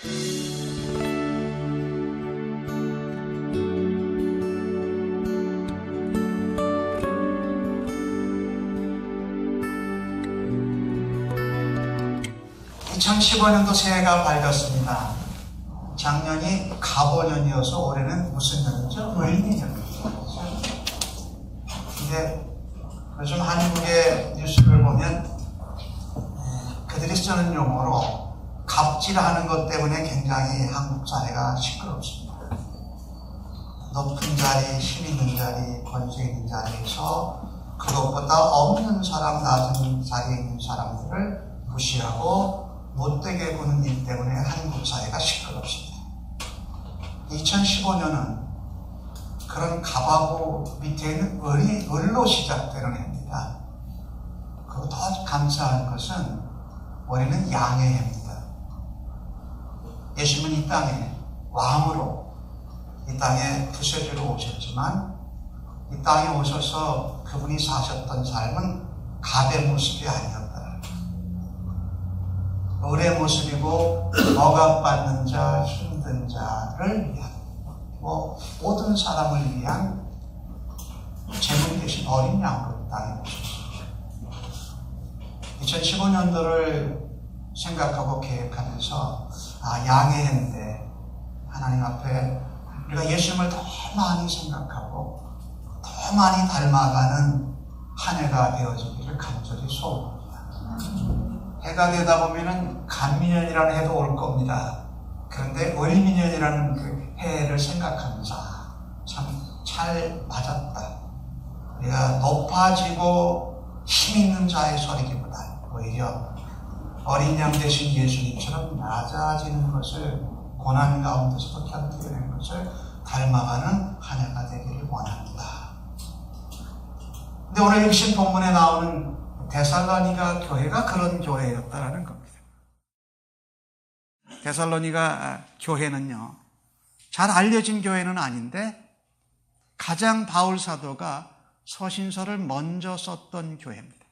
(2015년도) 새해가 밝았습니다. 작년이 갑오년이어서 올해는 무슨 년이죠? 을미년이죠. 근데 요즘 한국의 뉴스를 보면 그들이 쓰는 용어로 갑질하는 것 때문에 굉장히 한국 사회가 시끄럽습니다. 높은 자리, 힘 있는 자리, 권세 있는 자리에서 그것보다 없는 사람, 낮은 자리에 있는 사람들을 무시하고 못되게 보는 일 때문에 한국 사회가 시끄럽습니다. 2015년은 그런 갑하고 밑에 있는 을로 시작되는 해입니다. 그리고 더 감사한 것은 올해는 양의 해입니다. 예수님은 이 땅에 왕으로 이 땅에 부세주로 오셨지만 이 땅에 오셔서 그분이 사셨던 삶은 갑의 모습이 아니었다. 을의 모습이고 억압받는 자, 힘든 자를 위한 모든 사람을 위한 제물 대신 어린 양으로 땅에 오셨습니다. 2015년도를 생각하고 계획하면서 양의 해인데 하나님 앞에 우리가 예수님을 더 많이 생각하고 더 많이 닮아가는 한 해가 되어지기를 간절히 소원합니다. 해가 되다 보면은 간미년이라는 해도 올 겁니다. 그런데 을미년이라는 그 해를 생각하면서 참 잘 맞았다. 우리가 높아지고 힘 있는 자의 소리기보다 오히려 어린 양 되신 예수님처럼 낮아지는 것을 고난 가운데서도 견디는 것을 닮아가는 한 해가 되기를 원합니다. 근데 오늘 읽으신 본문에 나오는 데살로니가 교회가 그런 교회였다라는 겁니다. 데살로니가 교회는요, 잘 알려진 교회는 아닌데 가장 바울 사도가 서신서를 먼저 썼던 교회입니다.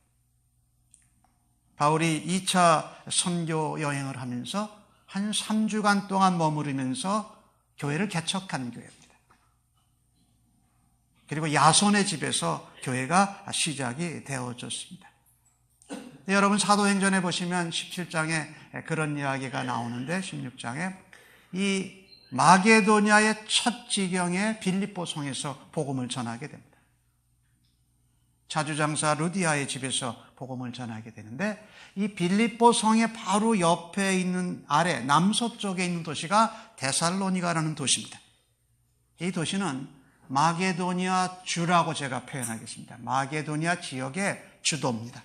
바울이 2차 선교 여행을 하면서 한 3주간 동안 머무르면서 교회를 개척한 교회입니다. 그리고 야손의 집에서 교회가 시작이 되어졌습니다. 여러분 사도행전에 보시면 17장에 그런 이야기가 나오는데 16장에 이 마게도냐의 첫 지경에 빌립보 성에서 복음을 전하게 됩니다. 자주장사 루디아의 집에서 복음을 전하게 되는데 이 빌립보 성의 바로 옆에 있는 아래 남서쪽에 있는 도시가 데살로니가라는 도시입니다. 이 도시는 마게도니아 주라고 제가 표현하겠습니다. 마게도니아 지역의 주도입니다.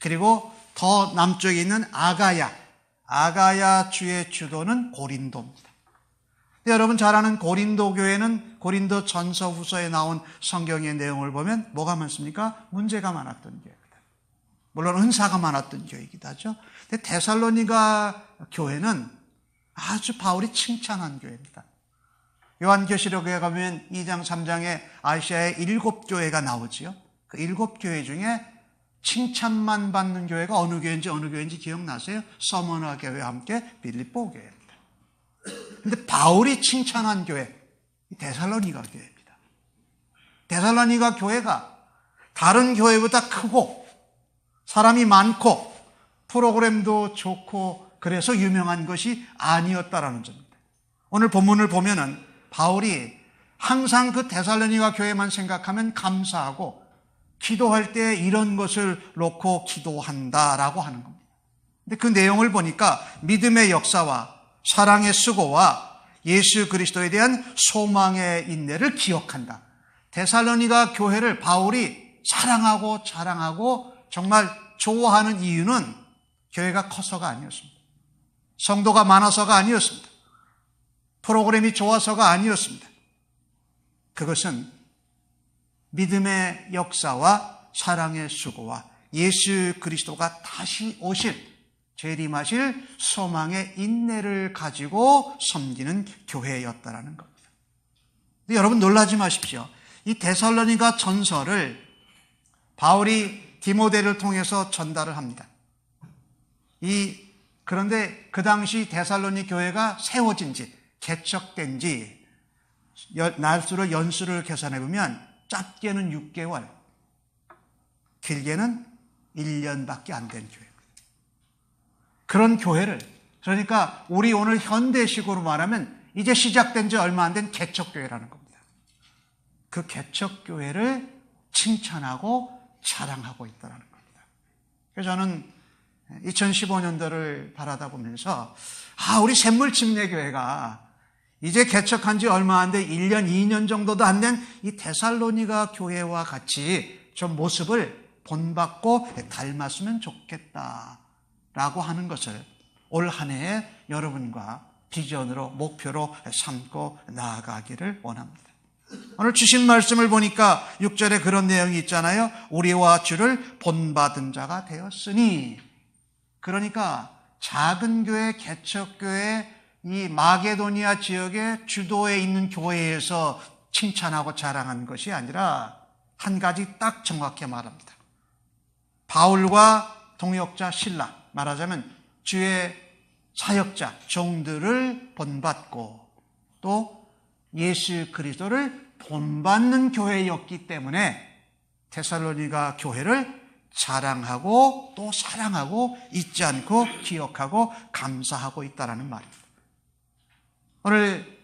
그리고 더 남쪽에 있는 아가야 주의 주도는 고린도입니다. 여러분 잘 아는 고린도 교회는 고린도 전서 후서에 나온 성경의 내용을 보면 뭐가 많습니까? 문제가 많았던 교회입니다. 물론 은사가 많았던 교회이기도 하죠. 근데 데살로니가 교회는 아주 바울이 칭찬한 교회입니다. 요한계시록에 가면 2장 3장에 아시아의 7교회가 나오지요. 그 7교회 중에 칭찬만 받는 교회가 어느 교회인지 기억나세요? 서머나 교회와 함께 빌립보 교회입니다. 근데 바울이 칭찬한 교회, 데살로니가 교회입니다. 데살로니가 교회가 다른 교회보다 크고 사람이 많고 프로그램도 좋고 그래서 유명한 것이 아니었다라는 점입니다. 오늘 본문을 보면은 바울이 항상 그 데살로니가 교회만 생각하면 감사하고 기도할 때 이런 것을 놓고 기도한다라고 하는 겁니다. 근데 그 내용을 보니까 믿음의 역사와 사랑의 수고와 예수 그리스도에 대한 소망의 인내를 기억한다. 데살로니가 교회를 바울이 사랑하고 자랑하고 정말 좋아하는 이유는 교회가 커서가 아니었습니다. 성도가 많아서가 아니었습니다. 프로그램이 좋아서가 아니었습니다. 그것은 믿음의 역사와 사랑의 수고와 예수 그리스도가 다시 오실 재림하실 소망의 인내를 가지고 섬기는 교회였다라는 겁니다. 근데 여러분 놀라지 마십시오. 이 데살로니가 전서를 바울이 디모데를 통해서 전달을 합니다. 이 그런데 그 당시 데살로니 교회가 세워진 지, 개척된 지 날수를 연수를 계산해 보면 짧게는 6개월, 길게는 1년밖에 안 된 교회입니다. 그런 교회를, 그러니까 우리 오늘 현대식으로 말하면 이제 시작된 지 얼마 안 된 개척교회라는 겁니다. 그 개척교회를 칭찬하고 자랑하고 있다는 겁니다. 그래서 저는 2015년도를 바라다 보면서 우리 샘물침례교회가 이제 개척한 지 얼마 안 돼 1년, 2년 정도도 안 된 이 데살로니가 교회와 같이 좀 모습을 본받고 닮았으면 좋겠다라고 하는 것을 올 한 해에 여러분과 비전으로, 목표로 삼고 나아가기를 원합니다. 오늘 주신 말씀을 보니까 6절에 그런 내용이 있잖아요. 우리와 주를 본받은 자가 되었으니. 그러니까 작은 교회, 개척교회, 이 마게도니아 지역의 주도에 있는 교회에서 칭찬하고 자랑한 것이 아니라 한 가지 딱 정확히 말합니다. 바울과 동역자 실라, 말하자면 주의 사역자, 종들을 본받고 또 예수 그리스도를 본받는 교회였기 때문에 데살로니가 교회를 자랑하고 또 사랑하고 잊지 않고 기억하고 감사하고 있다는 말입니다. 오늘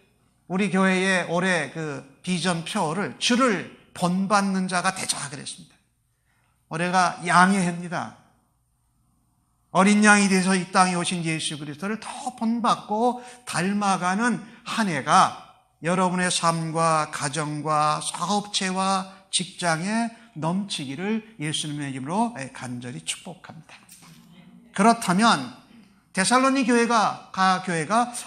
우리 교회의 올해 그 비전표를 주를 본받는 자가 되자 그랬습니다. 올해가 양의 해입니다. 어린 양이 돼서 이 땅에 오신 예수 그리스도를 더 본받고 닮아가는 한 해가 여러분의 삶과 가정과 사업체와 직장에 넘치기를 예수님의 이름으로 간절히 축복합니다. 그렇다면 데살로니 교회가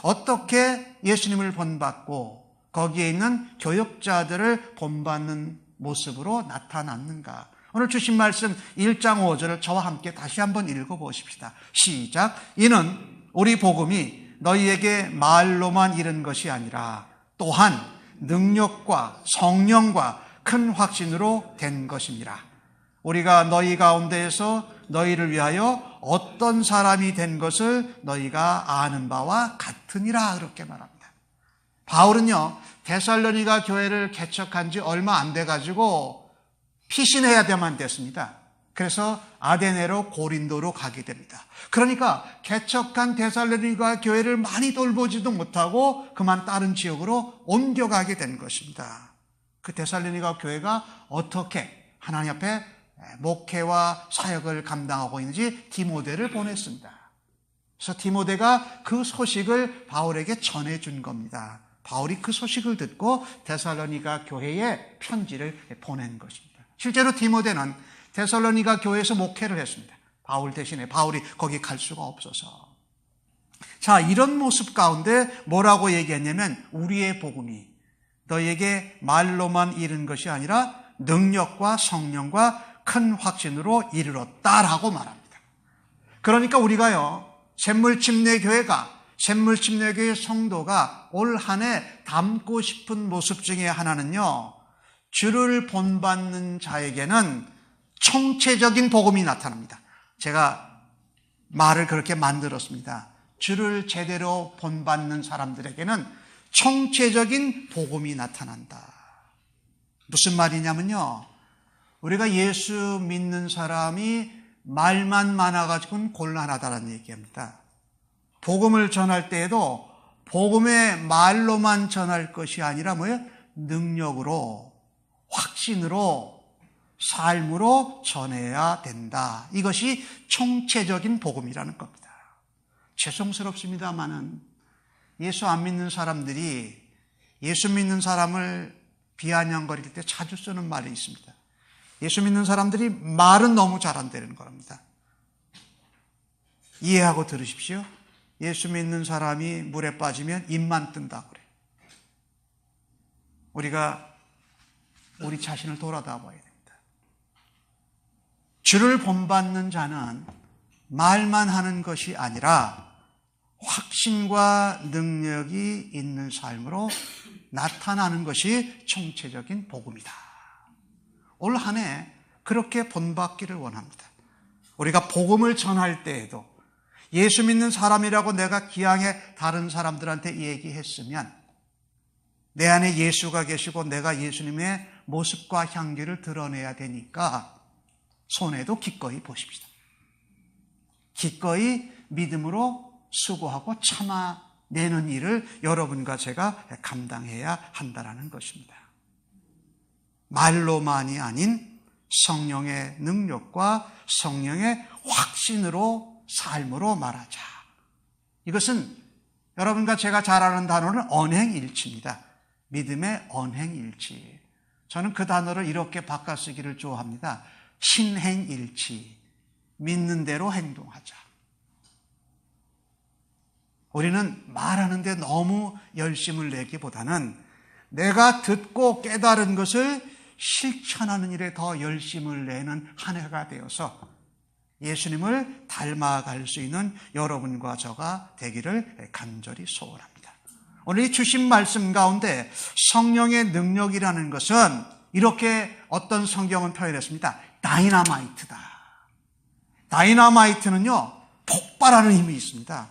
어떻게 예수님을 본받고 거기에 있는 교역자들을 본받는 모습으로 나타났는가? 오늘 주신 말씀 1장 5절을 저와 함께 다시 한번 읽어보십시다. 시작. 이는 우리 복음이 너희에게 말로만 이른 것이 아니라 또한 능력과 성령과 큰 확신으로 된 것입니다. 우리가 너희 가운데에서 너희를 위하여 어떤 사람이 된 것을 너희가 아는 바와 같으니라. 그렇게 말합니다. 바울은요, 데살로니가 교회를 개척한 지 얼마 안 돼가지고 피신해야 되만 됐습니다. 그래서 아데네로 고린도로 가게 됩니다. 그러니까 개척한 데살로니가 교회를 많이 돌보지도 못하고 그만 다른 지역으로 옮겨가게 된 것입니다. 그 데살로니가 교회가 어떻게 하나님 앞에 목회와 사역을 감당하고 있는지 디모데를 보냈습니다. 그래서 디모데가 그 소식을 바울에게 전해준 겁니다. 바울이 그 소식을 듣고 데살로니가 교회에 편지를 보낸 것입니다. 실제로 디모데는 데살로니가 교회에서 목회를 했습니다. 바울 대신에 바울이 거기 갈 수가 없어서. 자, 이런 모습 가운데 뭐라고 얘기했냐면 우리의 복음이 너희에게 말로만 이른 것이 아니라 능력과 성령과 큰 확신으로 이르렀다라고 말합니다. 그러니까 우리가요, 샘물침례교회 성도가 올 한 해 담고 싶은 모습 중에 하나는요, 주를 본받는 자에게는 총체적인 복음이 나타납니다. 제가 말을 그렇게 만들었습니다. 주를 제대로 본받는 사람들에게는 총체적인 복음이 나타난다. 무슨 말이냐면요, 우리가 예수 믿는 사람이 말만 많아가지고는 곤란하다는 얘기입니다. 복음을 전할 때에도 복음의 말로만 전할 것이 아니라 뭐예요? 능력으로, 확신으로, 삶으로 전해야 된다. 이것이 총체적인 복음이라는 겁니다. 죄송스럽습니다마는 예수 안 믿는 사람들이 예수 믿는 사람을 비아냥거릴 때 자주 쓰는 말이 있습니다. 예수 믿는 사람들이 말은 너무 잘한다는 겁니다. 이해하고 들으십시오. 예수 믿는 사람이 물에 빠지면 입만 뜬다고 그래요. 우리가 우리 자신을 돌아다 봐야 됩니다. 주를 본받는 자는 말만 하는 것이 아니라 확신과 능력이 있는 삶으로 나타나는 것이 총체적인 복음이다. 올 한 해 그렇게 본받기를 원합니다. 우리가 복음을 전할 때에도 예수 믿는 사람이라고 내가 기왕에 다른 사람들한테 얘기했으면 내 안에 예수가 계시고 내가 예수님의 모습과 향기를 드러내야 되니까 손해도 기꺼이 보십시다. 기꺼이 믿음으로 수고하고 참아내는 일을 여러분과 제가 감당해야 한다는 것입니다. 말로만이 아닌 성령의 능력과 성령의 확신으로 삶으로 말하자. 이것은 여러분과 제가 잘 아는 단어는 언행일치입니다. 믿음의 언행일치. 저는 그 단어를 이렇게 바꿔 쓰기를 좋아합니다. 신행일치. 믿는 대로 행동하자. 우리는 말하는데 너무 열심을 내기보다는 내가 듣고 깨달은 것을 실천하는 일에 더 열심을 내는 한 해가 되어서 예수님을 닮아갈 수 있는 여러분과 저가 되기를 간절히 소원합니다. 오늘 이 주신 말씀 가운데 성령의 능력이라는 것은 이렇게 어떤 성경은 표현했습니다. 다이너마이트다. 다이너마이트는요, 폭발하는 힘이 있습니다.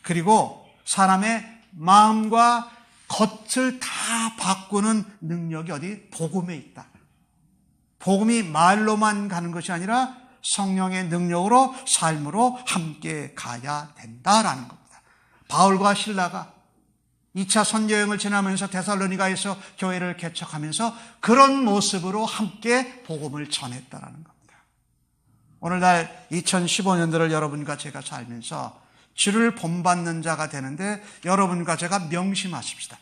그리고 사람의 마음과 겉을 다 바꾸는 능력이 어디? 복음에 있다. 복음이 말로만 가는 것이 아니라 성령의 능력으로 삶으로 함께 가야 된다라는 겁니다. 바울과 실라가 2차 선교여행을 지나면서 데살로니가에서 교회를 개척하면서 그런 모습으로 함께 복음을 전했다라는 겁니다. 오늘날 2015년도를 여러분과 제가 살면서 주를 본받는 자가 되는데 여러분과 제가 명심하십시다.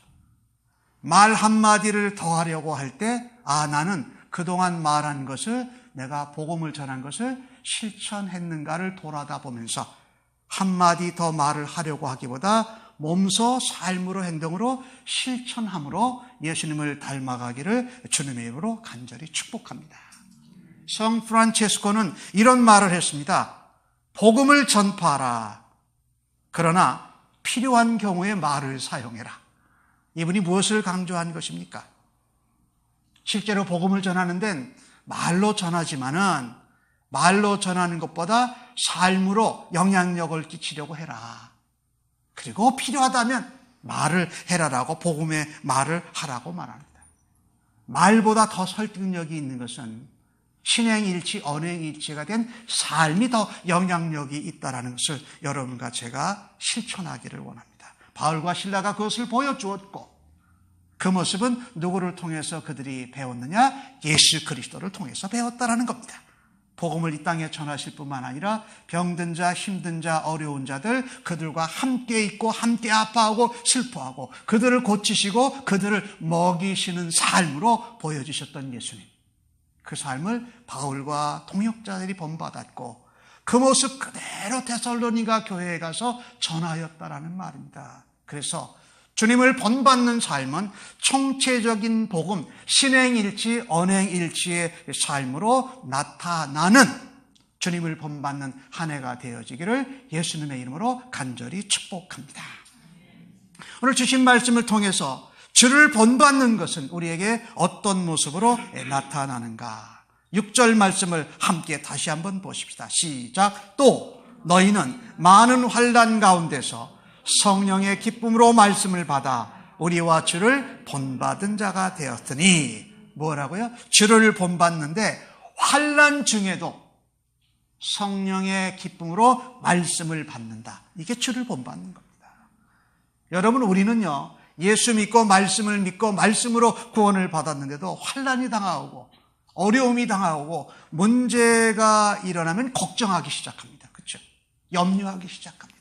말 한마디를 더 하려고 할 때 나는 그동안 말한 것을 내가 복음을 전한 것을 실천했는가를 돌아다 보면서 한마디 더 말을 하려고 하기보다 몸소 삶으로 행동으로 실천함으로 예수님을 닮아가기를 주님의 이름으로 간절히 축복합니다. 성 프란체스코는 이런 말을 했습니다. 복음을 전파하라. 그러나 필요한 경우에 말을 사용해라. 이분이 무엇을 강조한 것입니까? 실제로 복음을 전하는 데는 말로 전하지만은 말로 전하는 것보다 삶으로 영향력을 끼치려고 해라. 그리고 필요하다면 말을 해라라고 복음의 말을 하라고 말합니다. 말보다 더 설득력이 있는 것은 신행일치, 언행일치가 된 삶이 더 영향력이 있다는 것을 여러분과 제가 실천하기를 원합니다. 바울과 실라가 그것을 보여주었고 그 모습은 누구를 통해서 그들이 배웠느냐? 예수 그리스도를 통해서 배웠다는 겁니다. 복음을 이 땅에 전하실 뿐만 아니라 병든 자, 힘든 자, 어려운 자들 그들과 함께 있고 함께 아파하고 슬퍼하고 그들을 고치시고 그들을 먹이시는 삶으로 보여주셨던 예수님. 그 삶을 바울과 동역자들이 본받았고 그 모습 그대로 데살로니가 교회에 가서 전하였다라는 말입니다. 그래서 주님을 본받는 삶은 총체적인 복음, 신행일치, 언행일치의 삶으로 나타나는 주님을 본받는 한 해가 되어지기를 예수님의 이름으로 간절히 축복합니다. 오늘 주신 말씀을 통해서 주를 본받는 것은 우리에게 어떤 모습으로 나타나는가? 6절 말씀을 함께 다시 한번 보십시다. 시작. 또 너희는 많은 환난 가운데서 성령의 기쁨으로 말씀을 받아 우리와 주를 본받은 자가 되었으니 뭐라고요? 주를 본받는데 환난 중에도 성령의 기쁨으로 말씀을 받는다. 이게 주를 본받는 겁니다. 여러분 우리는요 예수 믿고 말씀을 믿고 말씀으로 구원을 받았는데도 환난이 당하고 어려움이 당하고 문제가 일어나면 걱정하기 시작합니다. 그렇죠? 염려하기 시작합니다.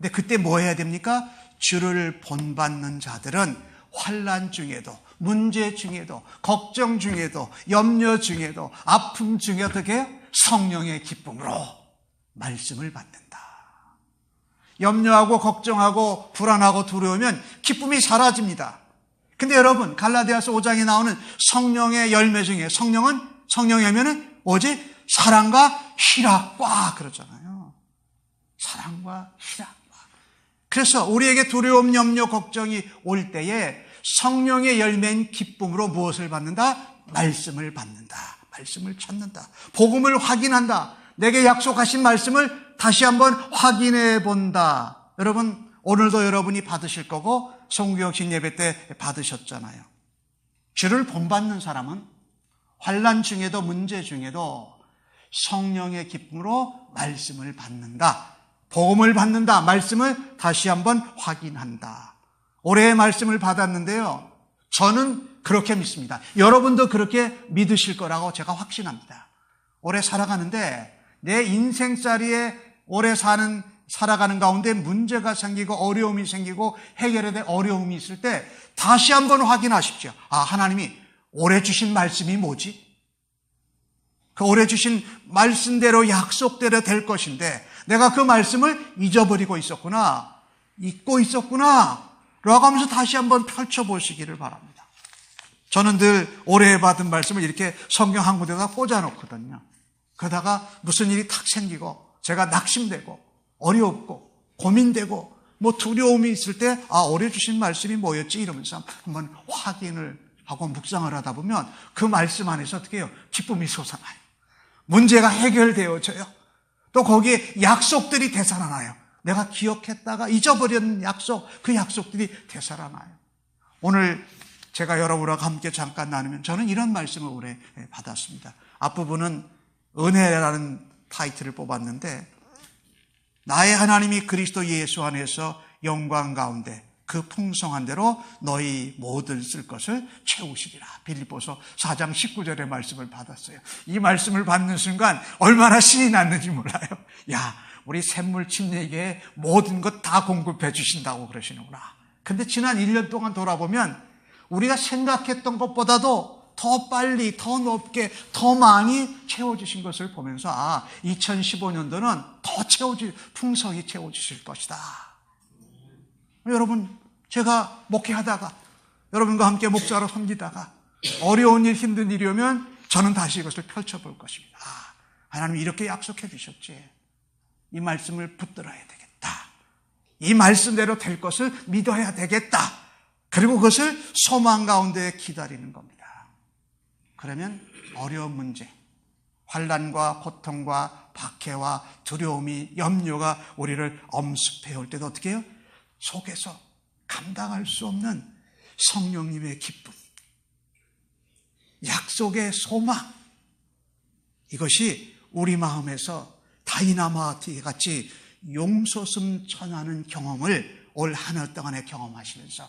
근데 그때 뭐 해야 됩니까? 주를 본받는 자들은 환난 중에도 문제 중에도 걱정 중에도 염려 중에도 아픔 중에 어떻게 성령의 기쁨으로 말씀을 받는다. 염려하고 걱정하고 불안하고 두려우면 기쁨이 사라집니다. 근데 여러분 갈라디아서 5장에 나오는 성령의 열매 중에 성령의 열매는 뭐지? 사랑과 희락과 그러잖아요. 사랑과 희락. 그래서 우리에게 두려움, 염려, 걱정이 올 때에 성령의 열매인 기쁨으로 무엇을 받는다? 말씀을 받는다. 말씀을 찾는다. 복음을 확인한다. 내게 약속하신 말씀을 다시 한번 확인해 본다. 여러분, 오늘도 여러분이 받으실 거고 성구역식 예배 때 받으셨잖아요. 주를 본받는 사람은 환난 중에도 문제 중에도 성령의 기쁨으로 말씀을 받는다. 복음을 받는다. 말씀을 다시 한번 확인한다. 올해의 말씀을 받았는데요. 저는 그렇게 믿습니다. 여러분도 그렇게 믿으실 거라고 제가 확신합니다. 올해 살아가는데 내 인생살이에 올해 살아가는 가운데 문제가 생기고 어려움이 생기고 해결해야 될 어려움이 있을 때 다시 한번 확인하십시오. 하나님이 올해 주신 말씀이 뭐지? 그 올해 주신 말씀대로 약속대로 될 것인데 내가 그 말씀을 잊어버리고 있었구나, 잊고 있었구나 라고 하면서 다시 한번 펼쳐보시기를 바랍니다. 저는 늘 올해 받은 말씀을 이렇게 성경 한 군데다 꽂아놓거든요. 그러다가 무슨 일이 탁 생기고 제가 낙심되고 어렵고 고민되고 두려움이 있을 때 올해 주신 말씀이 뭐였지 이러면서 한번 확인을 하고 묵상을 하다 보면 그 말씀 안에서 어떻게 해요? 기쁨이 솟아나요. 문제가 해결되어져요. 또 거기에 약속들이 되살아나요. 내가 기억했다가 잊어버린 약속, 그 약속들이 되살아나요. 오늘 제가 여러분과 함께 잠깐 나누면 저는 이런 말씀을 올해 받았습니다. 앞부분은 은혜라는 타이틀을 뽑았는데 나의 하나님이 그리스도 예수 안에서 영광 가운데 그 풍성한 대로 너희 모든 쓸 것을 채우시리라. 빌립보서 4장 19절의 말씀을 받았어요. 이 말씀을 받는 순간 얼마나 신이 났는지 몰라요. 야, 우리 샘물 침례기에 모든 것 다 공급해 주신다고 그러시는구나. 근데 지난 1년 동안 돌아보면 우리가 생각했던 것보다도 더 빨리, 더 높게, 더 많이 채워주신 것을 보면서 2015년도는 더 풍성히 채워주실 것이다. 여러분, 제가 목회하다가 여러분과 함께 목사로 섬기다가 어려운 일, 힘든 일이 오면 저는 다시 이것을 펼쳐볼 것입니다. 하나님이 이렇게 약속해 주셨지. 이 말씀을 붙들어야 되겠다. 이 말씀대로 될 것을 믿어야 되겠다. 그리고 그것을 소망 가운데 기다리는 겁니다. 그러면 어려운 문제, 환난과 고통과 박해와 두려움이, 염려가 우리를 엄습해 올 때도 어떻게 해요? 속에서 감당할 수 없는 성령님의 기쁨, 약속의 소망, 이것이 우리 마음에서 다이나마이트 같이 용솟음 전하는 경험을 올 한 해 동안에 경험하시면서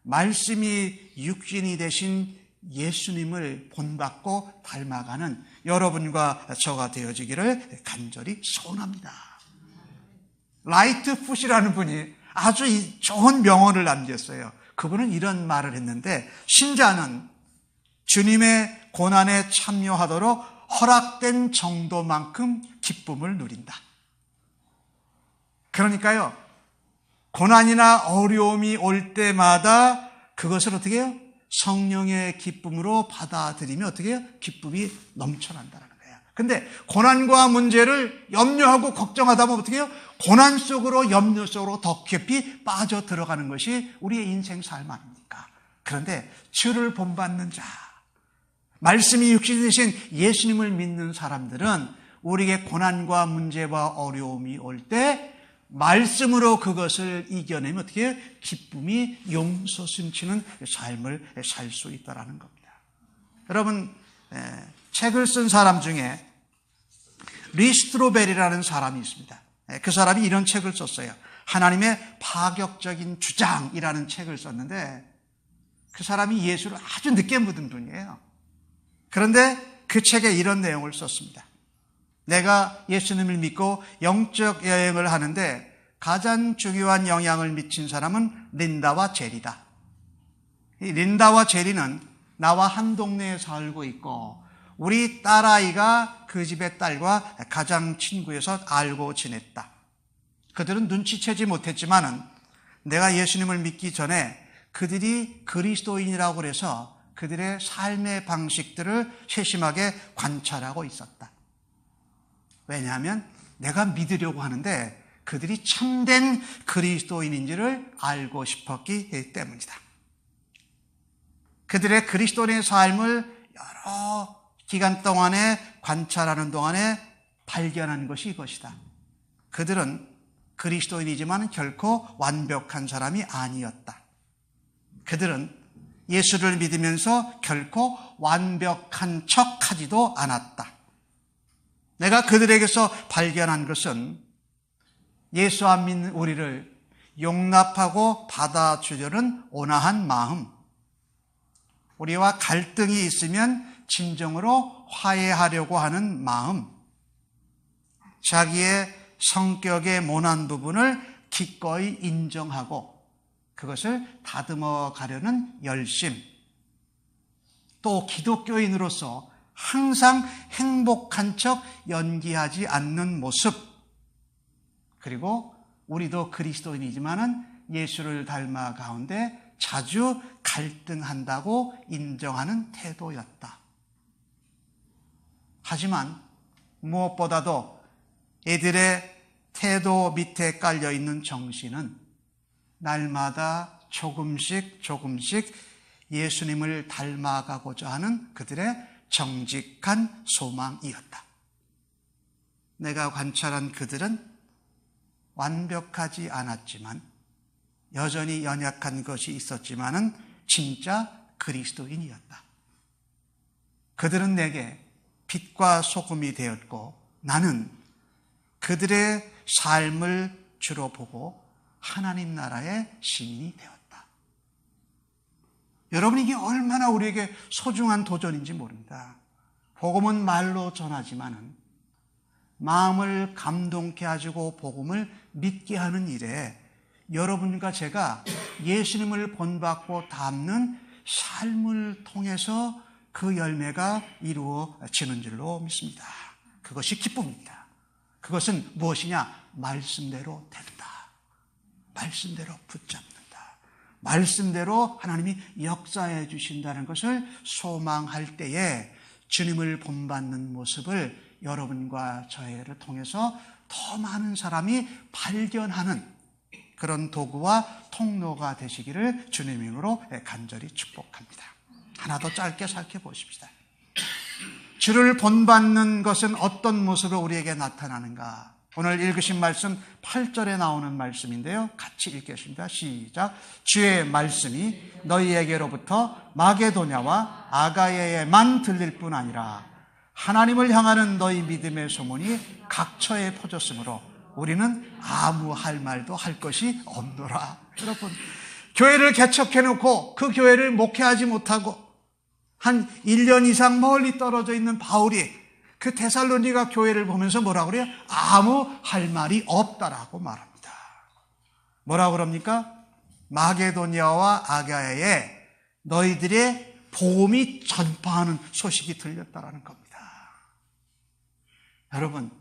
말씀이 육신이 되신 예수님을 본받고 닮아가는 여러분과 저가 되어지기를 간절히 소원합니다. 라이트풋이라는 분이 아주 좋은 명언을 남겼어요. 그분은 이런 말을 했는데, 신자는 주님의 고난에 참여하도록 허락된 정도만큼 기쁨을 누린다. 그러니까요, 고난이나 어려움이 올 때마다 그것을 어떻게 해요? 성령의 기쁨으로 받아들이면 어떻게 해요? 기쁨이 넘쳐난다는 거예요. 근데 고난과 문제를 염려하고 걱정하다 보면 어떻게 해요? 고난 속으로, 염려 속으로 더 깊이 빠져 들어가는 것이 우리의 인생 삶 아닙니까? 그런데 주를 본받는 자, 말씀이 육신이 되신 예수님을 믿는 사람들은 우리에게 고난과 문제와 어려움이 올 때 말씀으로 그것을 이겨내면 어떻게 해요? 기쁨이 용솟음치는 삶을 살 수 있다는 겁니다. 여러분, 책을 쓴 사람 중에 리스트로벨이라는 사람이 있습니다. 그 사람이 이런 책을 썼어요. 하나님의 파격적인 주장이라는 책을 썼는데, 그 사람이 예수를 아주 늦게 묻은 분이에요. 그런데 그 책에 이런 내용을 썼습니다. 내가 예수님을 믿고 영적 여행을 하는데 가장 중요한 영향을 미친 사람은 린다와 제리다. 이 린다와 제리는 나와 한 동네에 살고 있고 우리 딸아이가 그 집의 딸과 가장 친구여서 알고 지냈다. 그들은 눈치채지 못했지만은 내가 예수님을 믿기 전에 그들이 그리스도인이라고 해서 그들의 삶의 방식들을 세심하게 관찰하고 있었다. 왜냐하면 내가 믿으려고 하는데 그들이 참된 그리스도인인지를 알고 싶었기 때문이다. 그들의 그리스도인의 삶을 여러 기간 동안에 관찰하는 동안에 발견한 것이 이것이다. 그들은 그리스도인이지만 결코 완벽한 사람이 아니었다. 그들은 예수를 믿으면서 결코 완벽한 척하지도 않았다. 내가 그들에게서 발견한 것은 예수 안 믿는 우리를 용납하고 받아주려는 온화한 마음, 우리와 갈등이 있으면 진정으로 화해하려고 하는 마음, 자기의 성격의 모난 부분을 기꺼이 인정하고 그것을 다듬어 가려는 열심, 또 기독교인으로서 항상 행복한 척 연기하지 않는 모습, 그리고 우리도 그리스도인이지만은 예수를 닮아 가운데 자주 갈등한다고 인정하는 태도였다. 하지만 무엇보다도 이들의 태도 밑에 깔려있는 정신은 날마다 조금씩 예수님을 닮아가고자 하는 그들의 정직한 소망이었다. 내가 관찰한 그들은 완벽하지 않았지만 여전히 연약한 것이 있었지만은 진짜 그리스도인이었다. 그들은 내게 빛과 소금이 되었고 나는 그들의 삶을 주로 보고 하나님 나라의 시민이 되었다. 여러분, 이게 얼마나 우리에게 소중한 도전인지 모릅니다. 복음은 말로 전하지만은 마음을 감동케 하시고 복음을 믿게 하는 일에 여러분과 제가 예수님을 본받고 닮는 삶을 통해서 그 열매가 이루어지는 줄로 믿습니다. 그것이 기쁨입니다. 그것은 무엇이냐? 말씀대로 된다. 말씀대로 붙잡는다. 말씀대로 하나님이 역사해 주신다는 것을 소망할 때에 주님을 본받는 모습을 여러분과 저희를 통해서 더 많은 사람이 발견하는 그런 도구와 통로가 되시기를 주님의 이름으로 간절히 축복합니다. 하나 더 짧게 살펴보십시다. 주를 본받는 것은 어떤 모습으로 우리에게 나타나는가? 오늘 읽으신 말씀 8절에 나오는 말씀인데요. 같이 읽겠습니다. 시작. 주의 말씀이 너희에게로부터 마게도냐와 아가야에만 들릴 뿐 아니라 하나님을 향하는 너희 믿음의 소문이 각처에 퍼졌으므로 우리는 아무 할 말도 할 것이 없노라. 여러분, 교회를 개척해놓고 그 교회를 목회하지 못하고 한 1년 이상 멀리 떨어져 있는 바울이 그 데살로니가 교회를 보면서 뭐라고 그래요? 아무 할 말이 없다라고 말합니다. 뭐라고 그럽니까? 마게도니아와 아가야에 너희들의 복음이 전파하는 소식이 들렸다라는 겁니다. 여러분,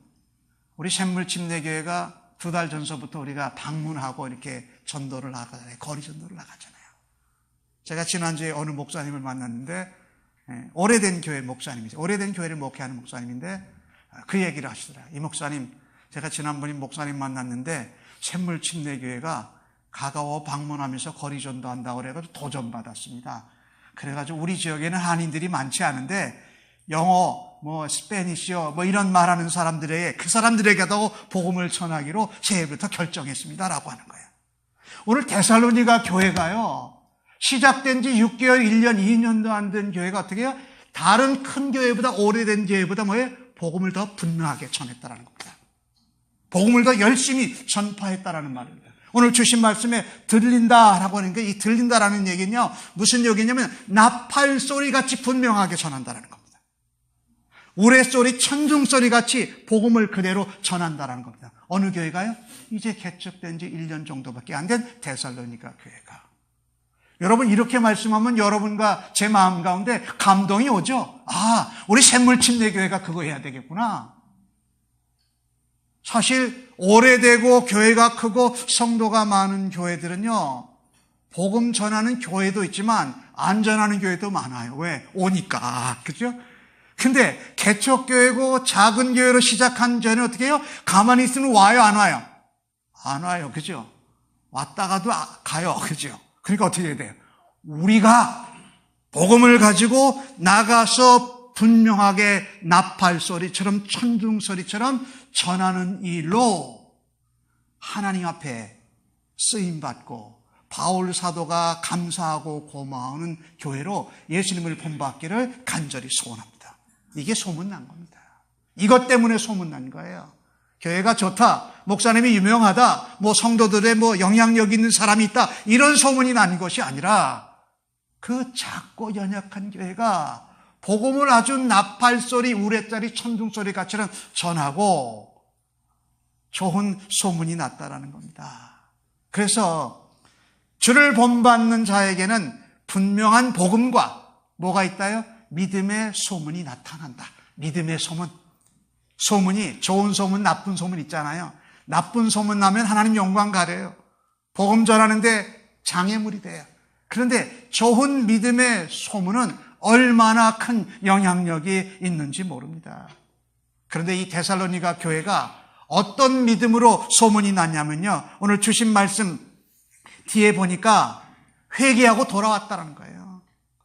우리 샘물침례교회가 2달 전서부터 우리가 방문하고 이렇게 전도를 나가잖아요. 거리 전도를 나가잖아요. 제가 지난주에 어느 목사님을 만났는데 오래된 교회 목사님이죠. 오래된 교회를 목회하는 목사님인데 그 얘기를 하시더라고요. 이 목사님, 제가 지난번에 목사님 만났는데 샘물침례교회가 가까워 방문하면서 거리 전도한다고 그래가지고 도전받았습니다. 그래가지고 우리 지역에는 한인들이 많지 않은데 영어, 스페니쉬어, 이런 말하는 사람들에게, 그 사람들에게도 복음을 전하기로 새해부터 결정했습니다라고 하는 거예요. 오늘 데살로니가 교회가요, 시작된 지 6개월, 1년, 2년도 안 된 교회가 어떻게 해요? 다른 큰 교회보다, 오래된 교회보다 복음을 더 분명하게 전했다라는 겁니다. 복음을 더 열심히 전파했다라는 말입니다. 오늘 주신 말씀에 들린다라고 하는 게, 이 들린다라는 얘기는요, 무슨 얘기냐면 나팔 소리 같이 분명하게 전한다라는 겁니다. 우레소리, 천둥소리 같이 복음을 그대로 전한다라는 겁니다. 어느 교회가요? 이제 개척된 지 1년 정도밖에 안 된 데살로니가 교회가. 여러분, 이렇게 말씀하면 여러분과 제 마음 가운데 감동이 오죠? 우리 샘물침례교회가 그거 해야 되겠구나. 사실 오래되고 교회가 크고 성도가 많은 교회들은요, 복음 전하는 교회도 있지만 안 전하는 교회도 많아요. 왜? 오니까. 그죠? 근데 개척교회고 작은 교회로 시작한 교회는 어떻게 해요? 가만히 있으면 와요, 안 와요? 안 와요. 그죠? 왔다가도 가요. 그죠? 그러니까 어떻게 해야 돼요? 우리가 복음을 가지고 나가서 분명하게 나팔 소리처럼 천둥 소리처럼 전하는 일로 하나님 앞에 쓰임받고 바울 사도가 감사하고 고마워하는 교회로 예수님을 본받기를 간절히 소원합니다. 이게 소문난 겁니다. 이것 때문에 소문난 거예요. 교회가 좋다, 목사님이 유명하다, 성도들의 영향력 있는 사람이 있다, 이런 소문이 난 것이 아니라 그 작고 연약한 교회가 복음을 아주 나팔소리, 우레짜리, 천둥소리 같이는 전하고 좋은 소문이 났다라는 겁니다. 그래서 주를 본받는 자에게는 분명한 복음과 뭐가 있다요? 믿음의 소문이 나타난다. 믿음의 소문. 소문이 좋은 소문, 나쁜 소문 있잖아요. 나쁜 소문 나면 하나님 영광 가려요. 복음 전하는데 장애물이 돼요. 그런데 좋은 믿음의 소문은 얼마나 큰 영향력이 있는지 모릅니다. 그런데 이 데살로니가 교회가 어떤 믿음으로 소문이 났냐면요, 오늘 주신 말씀 뒤에 보니까 회개하고 돌아왔다는 거예요.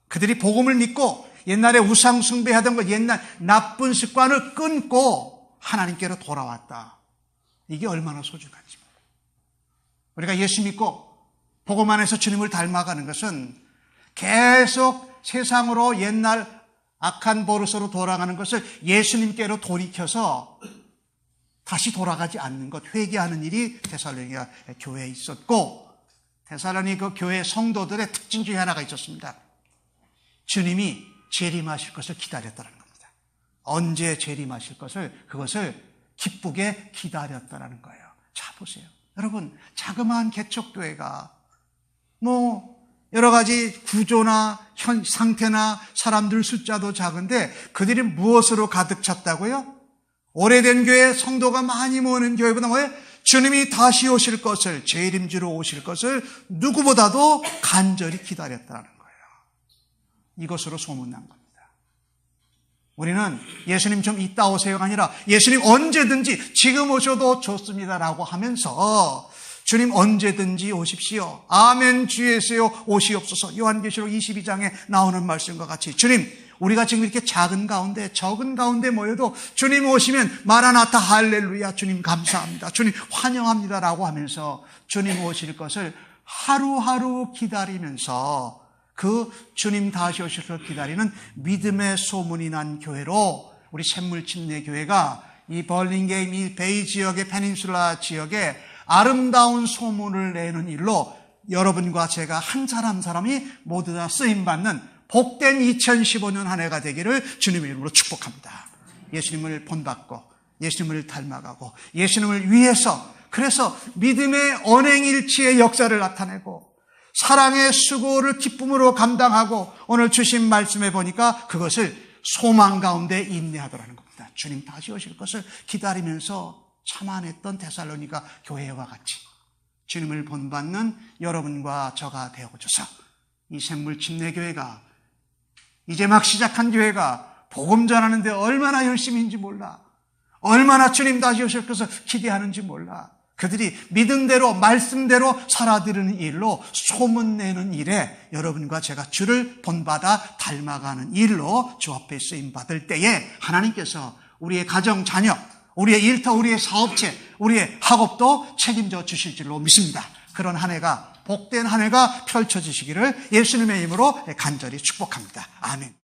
그들이 복음을 믿고 옛날에 우상 숭배하던 것, 옛날 나쁜 습관을 끊고 하나님께로 돌아왔다. 이게 얼마나 소중한지. 우리가 예수 믿고 복음 안에서 주님을 닮아가는 것은 계속 세상으로 옛날 악한 버릇으로 돌아가는 것을 예수님께로 돌이켜서 다시 돌아가지 않는 것, 회개하는 일이 데살로니가 교회에 있었고, 데살로니가 교회 성도들의 특징 중에 하나가 있었습니다. 주님이 재림하실 것을 기다렸다는 겁니다. 언제 재림하실 것을, 그것을 기쁘게 기다렸다는 거예요. 자, 보세요. 여러분, 자그마한 개척교회가 여러 가지 구조나 상태나 사람들 숫자도 작은데 그들이 무엇으로 가득 찼다고요? 오래된 교회, 성도가 많이 모이는 교회보다 뭐예요? 주님이 다시 오실 것을, 재림주로 오실 것을 누구보다도 간절히 기다렸다는 거예요. 이것으로 소문난 겁니다. 우리는 예수님 좀 이따 오세요가 아니라 예수님 언제든지 지금 오셔도 좋습니다라고 하면서 주님 언제든지 오십시오. 아멘 주 예수여 오시옵소서. 요한계시록 22장에 나오는 말씀과 같이 주님, 우리가 지금 이렇게 작은 가운데, 적은 가운데 모여도 주님 오시면 마라나타 할렐루야, 주님 감사합니다, 주님 환영합니다라고 하면서 주님 오실 것을 하루하루 기다리면서 그 주님 다시 오실 것을 기다리는 믿음의 소문이 난 교회로 우리 샘물침례교회가 이 벌링게임, 이 베이 지역의 페닌슐라 지역에 아름다운 소문을 내는 일로 여러분과 제가 한 사람 한 사람이 모두 다 쓰임받는 복된 2015년 한 해가 되기를 주님의 이름으로 축복합니다. 예수님을 본받고 예수님을 닮아가고 예수님을 위해서, 그래서 믿음의 언행일치의 역사를 나타내고 사랑의 수고를 기쁨으로 감당하고 오늘 주신 말씀에 보니까 그것을 소망 가운데 인내하더라는 겁니다. 주님 다시 오실 것을 기다리면서 참아냈던 데살로니가 교회와 같이 주님을 본받는 여러분과 저가 되어줘서 이 샘물침례교회가 이제 막 시작한 교회가 복음 전하는데 얼마나 열심인지 몰라, 얼마나 주님 다시 오실 것을 기대하는지 몰라. 그들이 믿음대로 말씀대로 살아드리는 일로 소문내는 일에 여러분과 제가 주를 본받아 닮아가는 일로 주 앞에 쓰임받을 때에 하나님께서 우리의 가정, 자녀, 우리의 일터, 우리의 사업체, 우리의 학업도 책임져 주실 줄로 믿습니다. 그런 한 해가, 복된 한 해가 펼쳐지시기를 예수님의 이름으로 간절히 축복합니다. 아멘.